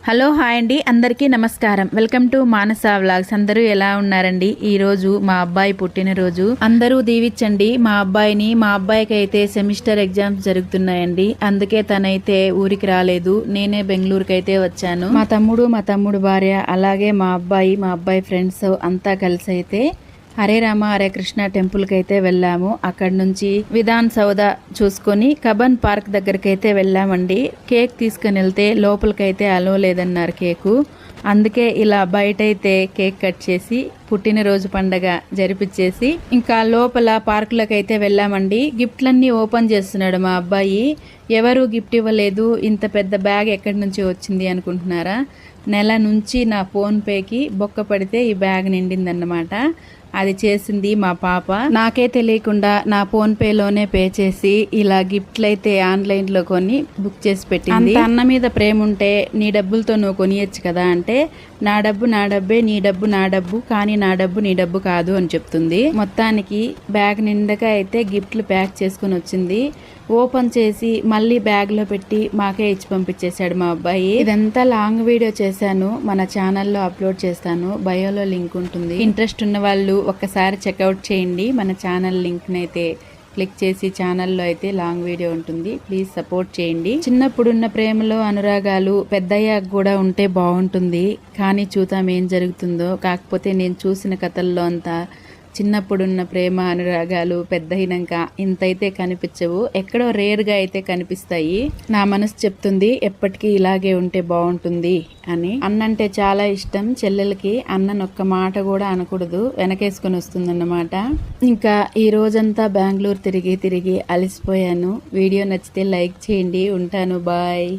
Hello hi అండి, అందరికీ నమస్కారం. Welcome to Manasa vlogs. అందరూ ఎలా ఉన్నారండి? ఈ రోజు మా అబ్బాయి పుట్టినరోజు. అందరూ దీవించండి మా అబ్బాయిని. మా అబ్బాయికి అయితే సెమిస్టర్ ఎగ్జామ్స్ జరుగుతున్నాయండి, అందుకే తనైతే ఊరికి రాలేదు. నేనే బెంగళూరుకి అయితే వచ్చాను. మా తమ్ముడు భార్య అలాగే మా అబ్బాయి ఫ్రెండ్స్ అంతా కలిసి అయితే హరే రామ హరే కృష్ణ టెంపుల్కి అయితే వెళ్ళాము. అక్కడ నుంచి విధాన్ సౌద చూసుకొని కబన్ పార్క్ దగ్గరికి అయితే వెళ్ళామండి. కేక్ తీసుకుని వెళ్తే లోపలికైతే అలో లేదన్నారు కేకు. అందుకే ఇలా బయట అయితే కేక్ కట్ చేసి పుట్టినరోజు పండగ జరిపించేసి ఇంకా లోపల పార్కులకు అయితే వెళ్ళామండి. గిఫ్ట్లన్నీ ఓపెన్ చేస్తున్నాడు మా అబ్బాయి. ఎవరు గిఫ్ట్ ఇవ్వలేదు. ఇంత పెద్ద బ్యాగ్ ఎక్కడి నుంచి వచ్చింది అనుకుంటున్నారా? నెల నుంచి నా ఫోన్పేకి బొక్క పడితే ఈ బ్యాగ్ నిండిందన్నమాట. అది చేసింది మా పాప. నాకే తెలియకుండా నా ఫోన్పేలోనే పే చేసి ఇలా గిఫ్ట్లు అయితే ఆన్లైన్లో కొని బుక్ చేసి పెట్టింది. అంత అన్న మీద ప్రేమ ఉంటే నీ డబ్బులతో నువ్వు కొనియచ్చు కదా అంటే, నా డబ్బు నా డబ్బే, నీ డబ్బు నా డబ్బు, కానీ నా డబ్బు నీ డబ్బు కాదు అని చెప్తుంది. మొత్తానికి బ్యాగ్ నిండగా అయితే గిఫ్ట్లు ప్యాక్ చేసుకుని వచ్చింది. ఓపెన్ చేసి మళ్ళీ బ్యాగ్లో పెట్టి మాకే ఇచ్చి పంపించేశాడు మా అబ్బాయి. ఇదంతా లాంగ్ వీడియో చేశాను, మన ఛానల్లో అప్లోడ్ చేస్తాను. బయోలో లింక్ ఉంటుంది. ఇంట్రెస్ట్ ఉన్న వాళ్ళు ఒక్కసారి చెక్అవుట్ చేయండి. మన ఛానల్ లింక్ని అయితే క్లిక్ చేసి ఛానల్లో అయితే లాంగ్ వీడియో ఉంటుంది. ప్లీజ్ సపోర్ట్ చేయండి. చిన్నప్పుడున్న ప్రేమలో అనురాగాలు పెద్దయ్యాక కూడా ఉంటే బాగుంటుంది, కానీ చూద్దాం ఏం జరుగుతుందో. కాకపోతే నేను చూసిన కథల్లో అంతా చిన్నప్పుడున్న ప్రేమ అనురాగాలు పెద్దయినాక ఇంతైతే కనిపించవు, ఎక్కడో రేర్గా అయితే కనిపిస్తాయి. నా మనసు చెప్తుంది ఎప్పటికీ ఇలాగే ఉంటే బాగుంటుంది అని. అన్నంటే చాలా ఇష్టం చెల్లెలకి. అన్ననొక్క మాట కూడా అనకూడదు, వెనకేసుకొని వస్తుందన్నమాట. ఇంకా ఈ రోజంతా బెంగళూరు తిరిగి అలసిపోయాను. వీడియో నచ్చితే లైక్ చేయండి. ఉంటాను, బాయ్.